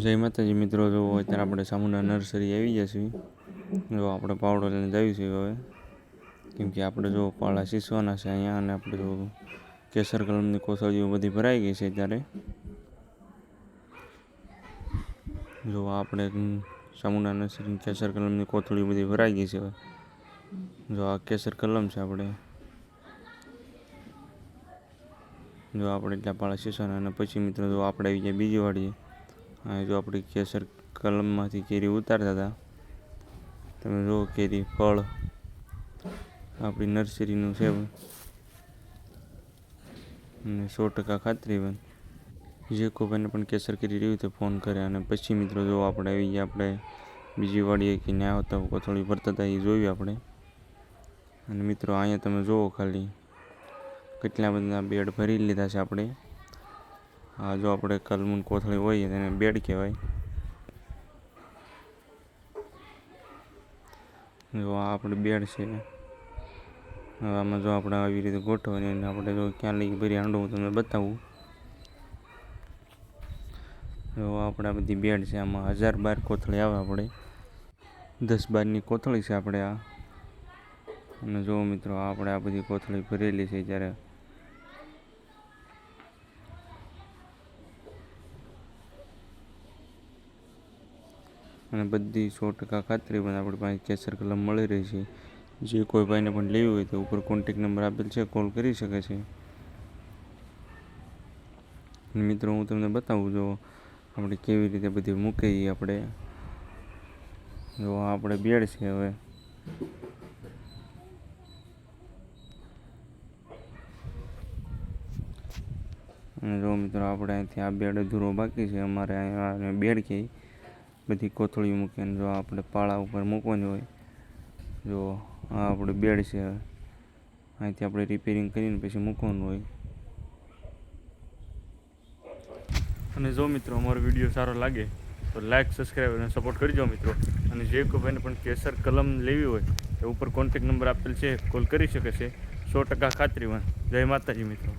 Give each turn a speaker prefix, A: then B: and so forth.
A: જય માતાજી મિત્રો, જો અત્યારે આપણે સામુના નર્સરી આવી ગયા છીએ. જો આપણે પાવડો લઈને જઈએ છીએ હવે, કેમ કે આપણે જો પાળા સીસવાના છે અહીંયા, અને આપણે જો કેસર કલમની કોથળીઓ બધી ભરાઈ ગઈ છે. ત્યારે જો આપણે સામુના નર્સરીની કેસર કલમની કોથળીઓ બધી ભરાઈ ગઈ છે. જો આ કેસર કલમ છે આપણે, જો આપણે એટલા પાળા સીસવાના. અને પછી મિત્રો જો આપણે આવી ગયા બીજી વાડીએ. જો આપણે કેસર કલમમાંથી કેરી ઉતારતા હતા, તમે જો કેરી ફળ આપણી નર્સરીનું છે અને 100% ખાતરી બન. જે કોઈ ભાઈને પણ કેસર કેરી રહ્યું તો ફોન કરે. અને પછી મિત્રો જો આપણે આવી ગયા આપણે બીજી વાડીએ કે ન્યા આવતા કોથળી ભરતા હતા એ જોયું આપણે. અને મિત્રો અહીંયા તમે જુઓ ખાલી કેટલા બધા બેડ ભરી લીધા છે આપણે. આ જો આપણે કલમની કોથળી હોય તેને બેડ કહેવાય. જો આ આપણે બેડ છે. હવે આમાં જો આપણે આવી રીતે ગોઠવવાની, અને આપણે જો ક્યાં લઈ ભરી હાંડો હું તમને બતાવું. જો આપણે આ બધી બેડ છે, આમાં 1012 કોથળી આવે. આપણે 10-12ની કોથળી છે આપણે આ. અને જો મિત્રો આપણે આ બધી કોથળી ભરેલી છે ત્યારે, અને બધી 100% ખાતરી પણ આપણી પાસે કેસર કલમ મળી રહી છે. જે કોઈ ભાઈને પણ લેવી હોય તો ઉપર કોન્ટેક નંબર આપેલ છે, કોલ કરી શકે છે. મિત્રો હું તમને બતાવું જો આપણે કેવી રીતે બધી મૂકે એ આપણે. જો આપણે બેડ છે હવે, અને જો મિત્રો આપણે અહીંથી આ બેડ અધૂરો બાકી છે. અમારે અહીંયા બેડ કે બધી કોથળીઓ મૂકીને જો આપણે પાળા ઉપર મૂકવાની હોય. જો આ આપણે બેડ છે, અહીંથી આપણે રિપેરિંગ કરીને પછી મૂકવાનું હોય. અને જો મિત્રો અમારો વિડીયો સારો લાગે તો લાઇક, સબસ્ક્રાઈબ અને સપોર્ટ કરજો મિત્રો. અને જે કોઈ ભાઈને પણ કેસર કલમ લેવી હોય તો ઉપર કોન્ટેક નંબર આપેલ છે, કોલ કરી શકે છે. 100% ખાતરીમાં. જય માતાજી મિત્રો.